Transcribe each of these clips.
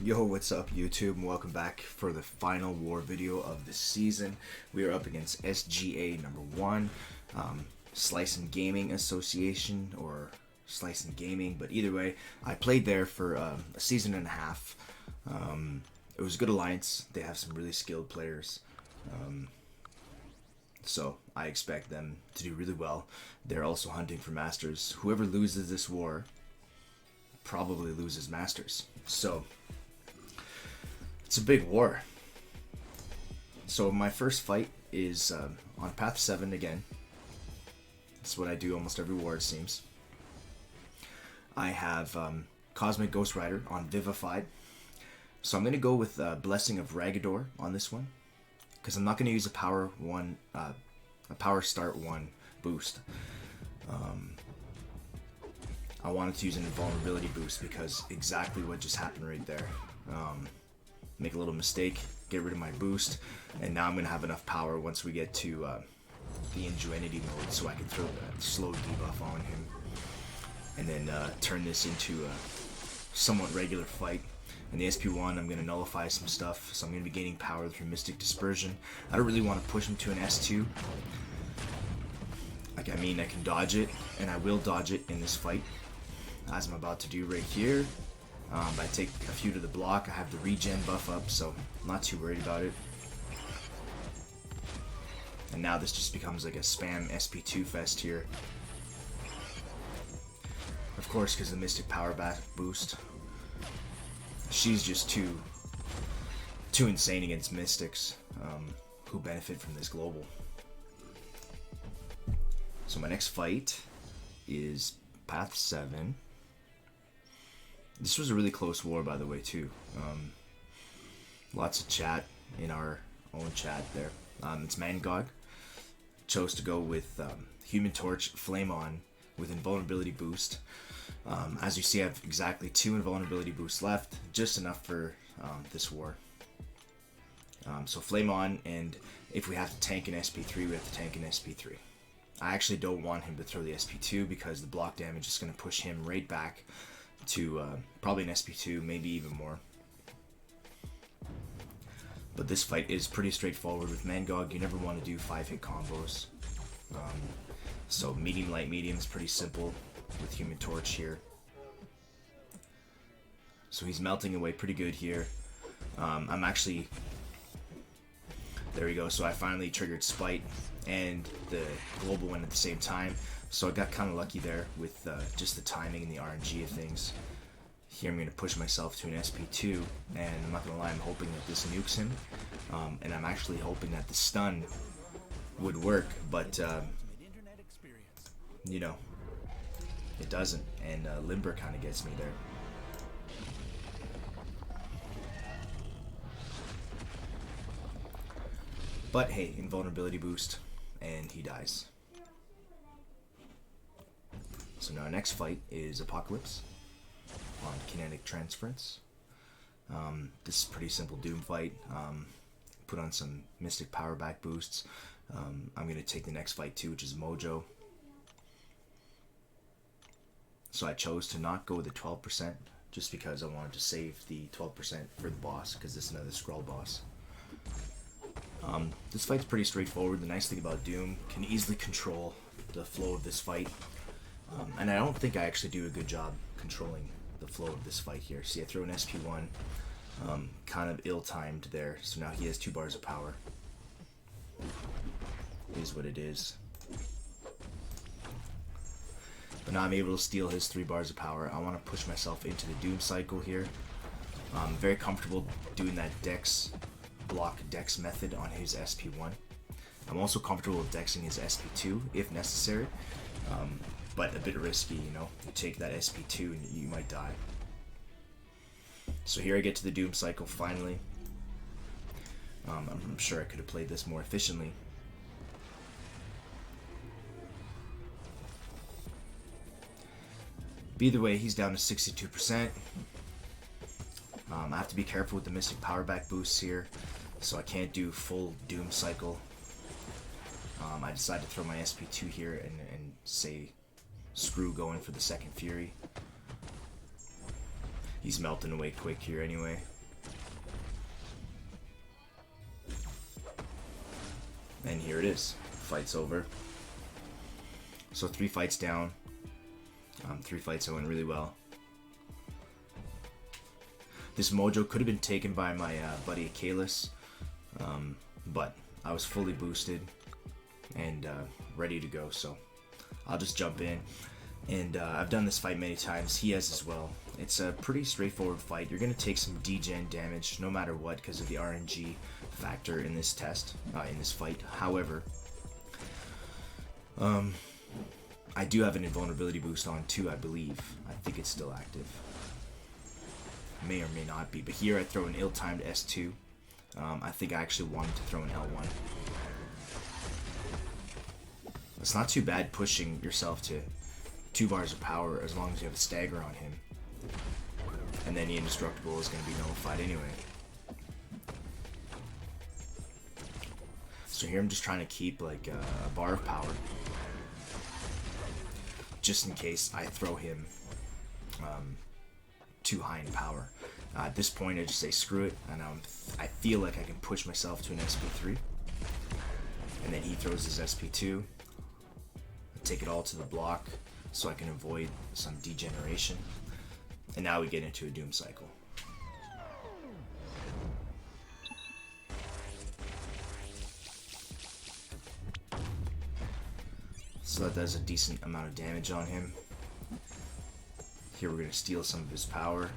Yo, what's up YouTube, and welcome back for the final war video of the season. We are up against SGA-1, Slice and Gaming Association, or Slice and Gaming, but either way, I played there for a season and a half. It was a good alliance. They have some really skilled players, so I expect them to do really well. They're also hunting for Masters. Whoever loses this war probably loses Masters, so it's a big war. So my first fight is on path 7 again. That's what I do almost every war, it seems. I have Cosmic Ghost Rider on Vivified. So I'm going to go with Blessing of Ragador on this one, because I'm not going to use a power start 1 boost. I wanted to use an invulnerability boost because exactly what just happened right there. Make a little mistake, get rid of my boost, and now I'm going to have enough power once we get to the Ingenuity mode, so I can throw that slow debuff on him, and then turn this into a somewhat regular fight. In the SP1, I'm going to nullify some stuff, so I'm going to be gaining power through Mystic Dispersion. I don't really want to push him to an S2. I can dodge it, and I will dodge it in this fight, as I'm about to do right here. I take a few to the block. I have the regen buff up, so I'm not too worried about it. And now this just becomes like a spam SP2 fest here. Of course, because the Mystic Power boost. She's just too insane against Mystics who benefit from this global. So my next fight is path 7. This was a really close war, by the way, too. Lots of chat in our own chat there. It's Mangog. Chose to go with Human Torch, Flame On with Invulnerability Boost. As you see, I have exactly 2 Invulnerability boosts left, just enough for this war. So Flame On, and if we have to tank an SP3, we have to tank an SP3. I actually don't want him to throw the SP2 because the block damage is going to push him right back to probably an SP2, maybe even more. But this fight is pretty straightforward with Mangog. You never want to do 5-hit combos. So medium, light, medium is pretty simple with Human Torch here. So he's melting away pretty good here. I'm actually... There we go. So I finally triggered Spite and the global one at the same time. So I got kind of lucky there with just the timing and the RNG of things. Here I'm going to push myself to an SP2, and I'm not going to lie, I'm hoping that this nukes him. And I'm actually hoping that the stun would work, but you know, it doesn't, and Limber kind of gets me there. But hey, invulnerability boost, and he dies. So now our next fight is Apocalypse on Kinetic Transference. This is a pretty simple Doom fight. Put on some Mystic Power back boosts. I'm going to take the next fight too, which is Mojo. So I chose to not go with the 12% just because I wanted to save the 12% for the boss, because this is another Skrull boss. This fight's pretty straightforward. The nice thing about Doom, can easily control the flow of this fight. And I don't think I actually do a good job controlling the flow of this fight here. See, I throw an SP1, kind of ill-timed there, so now he has 2 bars of power. It is what it is. But now I'm able to steal his 3 bars of power. I want to push myself into the Doom cycle here. I'm very comfortable doing that block Dex method on his SP1. I'm also comfortable with dexing his SP2 if necessary. But a bit risky, you know. You take that SP2 and you might die. So here I get to the Doom cycle finally. I'm sure I could have played this more efficiently. But either way, he's down to 62%. I have to be careful with the Mystic Power back boosts here, so I can't do full Doom cycle. I decided to throw my SP2 here and say screw going for the second Fury. He's melting away quick here anyway. And here it is. Fight's over. So 3 fights down. 3 fights that went really well. This mojo could have been taken by my buddy Kalis, but I was fully boosted and ready to go, so I'll just jump in. And I've done this fight many times. He has as well. It's a pretty straightforward fight. You're going to take some Djinn damage no matter what because of the RNG factor in this test, in this fight. However, I do have an invulnerability boost on too, I believe. I think it's still active. May or may not be, but here I throw an ill-timed S2. I think I actually wanted to throw an L1. It's not too bad pushing yourself to 2 bars of power as long as you have a stagger on him. And then the indestructible is going to be nullified anyway. So here I'm just trying to keep like a bar of power, just in case I throw him too high in power. At this point I just say screw it, and I feel like I can push myself to an SP3. And then he throws his SP2. I take it all to the block so I can avoid some degeneration. And now we get into a doom cycle. So that does a decent amount of damage on him. Here we're going to steal some of his power.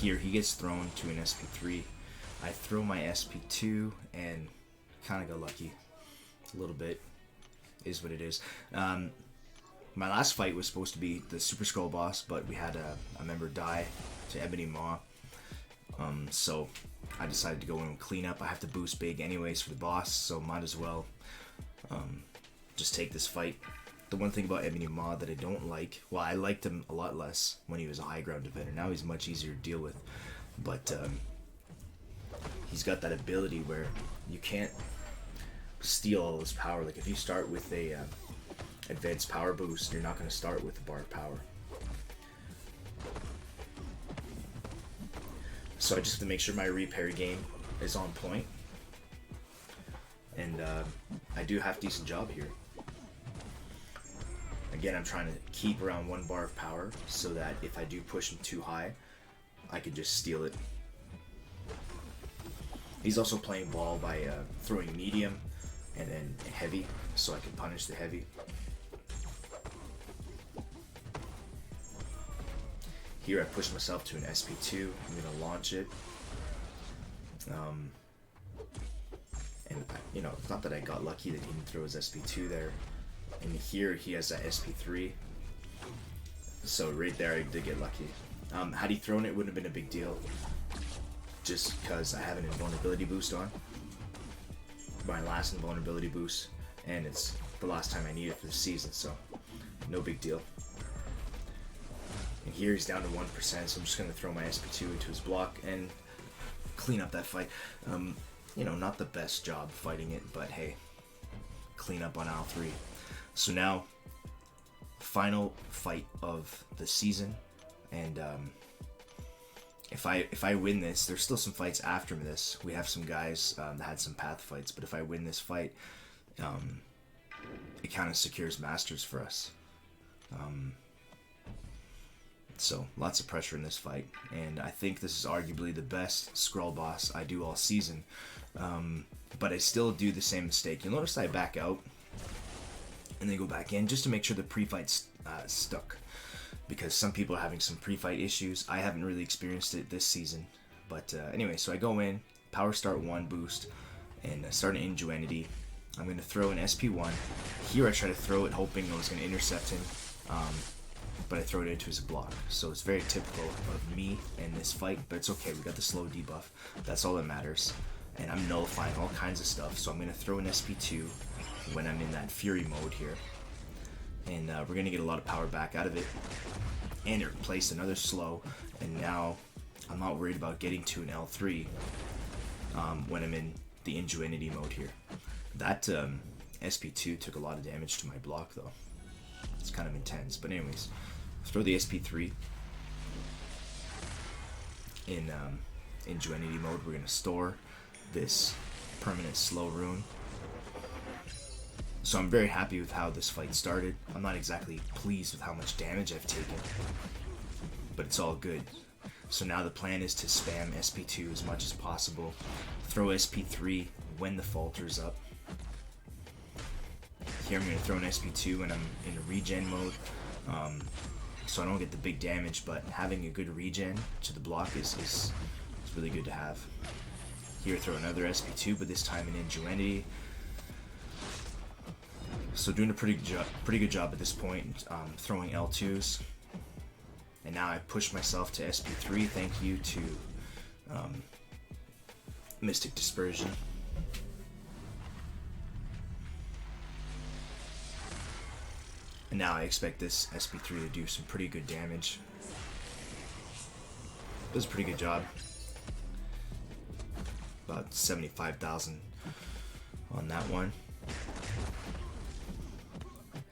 Here he gets thrown to an SP3. I throw my SP2 and kind of got lucky a little bit. Is what it is. My last fight was supposed to be the Super Skrull boss, but we had a member die to Ebony Maw. So I decided to go in and clean up. I have to boost big anyways for the boss, so might as well just take this fight. The one thing about Ebony Maw that I don't like, well, I liked him a lot less when he was a high ground defender. Now he's much easier to deal with, but he's got that ability where you can't steal all this power. Like if you start with a advanced power boost, you're not going to start with a bar of power. So I just have to make sure my repair game is on point, and I do a half decent job here. Again, I'm trying to keep around 1 bar of power so that if I do push him too high, I can just steal it. He's also playing ball by throwing medium and then heavy, so I can punish the heavy. Here I push myself to an SP2. I'm going to launch it. And you know, it's not that I got lucky that he didn't throw his SP2 there. And here he has that SP3. So right there I did get lucky. Had he thrown it, it wouldn't have been a big deal. Just because I have an invulnerability boost on. My last invulnerability boost, and it's the last time I need it for the season, so no big deal. And here he's down to 1%, so I'm just going to throw my SP2 into his block and clean up that fight. You know, not the best job fighting it, but hey, clean up on aisle 3. So now, final fight of the season, and if I win this, there's still some fights after this. We have some guys that had some path fights, but if I win this fight, it kind of secures Masters for us. So lots of pressure in this fight, and I think this is arguably the best Skrull boss I do all season. But I still do the same mistake. You'll notice I back out and then go back in just to make sure the pre-fight's stuck. Because some people are having some pre-fight issues. I haven't really experienced it this season. But anyway, so I go in, power start 1 boost, and start an Ingenuity. I'm going to throw an SP1. Here I try to throw it hoping I was going to intercept him. But I throw it into his block. So it's very typical of me in this fight. But it's okay, we got the slow debuff. That's all that matters. And I'm nullifying all kinds of stuff. So I'm going to throw an SP2 when I'm in that Fury mode here. And we're going to get a lot of power back out of it. And it replaced another slow, and now I'm not worried about getting to an L3 when I'm in the Ingenuity mode here. That SP2 took a lot of damage to my block though. It's kind of intense, but anyways, throw the SP3 in in Djinn mode, we're going to store this permanent slow rune. So I'm very happy with how this fight started. I'm not exactly pleased with how much damage I've taken, but it's all good. So now the plan is to spam SP2 as much as possible, throw SP3 when the falter's up. Here I'm going to throw an SP2 when I'm in regen mode, so I don't get the big damage, but having a good regen to the block is really good to have. Here throw another SP2, but this time in Djinn. So doing a pretty good job at this point, throwing L2s. And now I push myself to SP3, thank you to Mystic Dispersion. And now I expect this SP3 to do some pretty good damage. Does a pretty good job. About 75,000 on that one.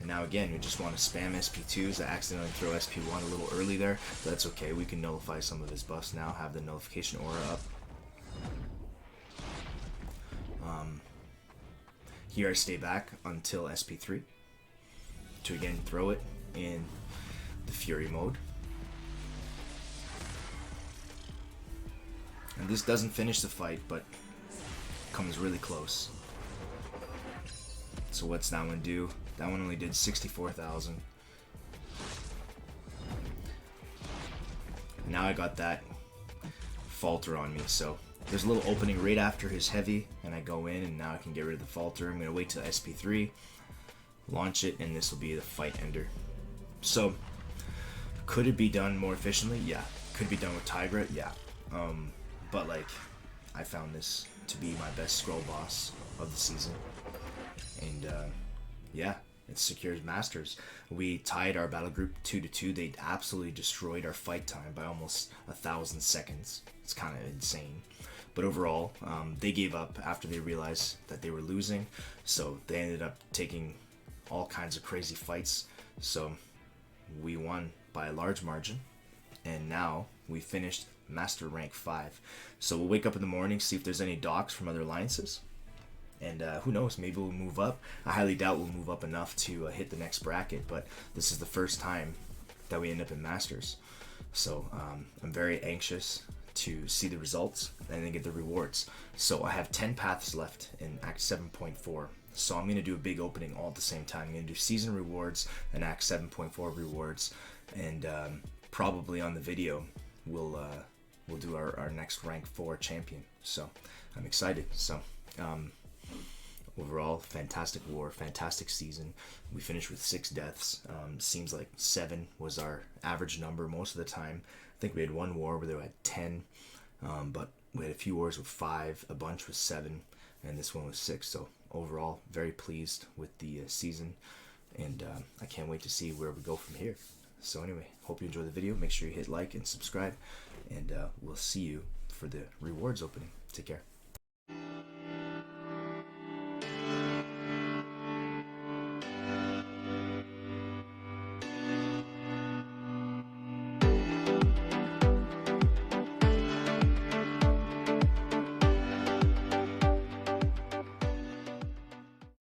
And now again, we just want to spam SP2s. I accidentally throw SP1 a little early there, but that's okay. We can nullify some of his buffs now, have the nullification aura up. Here I stay back until SP3 to again throw it in the Fury mode. And this doesn't finish the fight, but comes really close. So what's that one do? That one only did 64,000. Now I got that falter on me, so there's a little opening right after his heavy, and I go in, and now I can get rid of the falter. I'm going to wait till SP3, launch it, and this will be the fight ender. So, could it be done more efficiently? Yeah. Could it be done with Tigra? Yeah. But like, I found this to be my best Skrull boss of the season. And yeah, it secures Masters. We tied our battle group 2-2. They absolutely destroyed our fight time by almost 1,000 seconds. It's kind of insane. But overall, they gave up after they realized that they were losing. So they ended up taking all kinds of crazy fights. So we won by a large margin. And now we finished Master Rank 5. So we'll wake up in the morning, see if there's any docs from other alliances. And who knows, maybe we'll move up. I highly doubt we'll move up enough to hit the next bracket, but this is the first time that we end up in Masters. So I'm very anxious to see the results and then get the rewards. So I have 10 paths left in Act 7.4. So I'm going to do a big opening all at the same time. I'm going to do season rewards and Act 7.4 rewards. And probably on the video, we'll do our next Rank 4 champion. So I'm excited. So overall, fantastic war, fantastic season. We finished with 6 deaths. Seems like 7 was our average number most of the time. I think we had one war where they had 10, but we had a few wars with 5, a bunch with 7, and this one was 6. So overall, very pleased with the season, and I can't wait to see where we go from here. So anyway, hope you enjoy the video. Make sure you hit like and subscribe, and we'll see you for the rewards opening. Take care.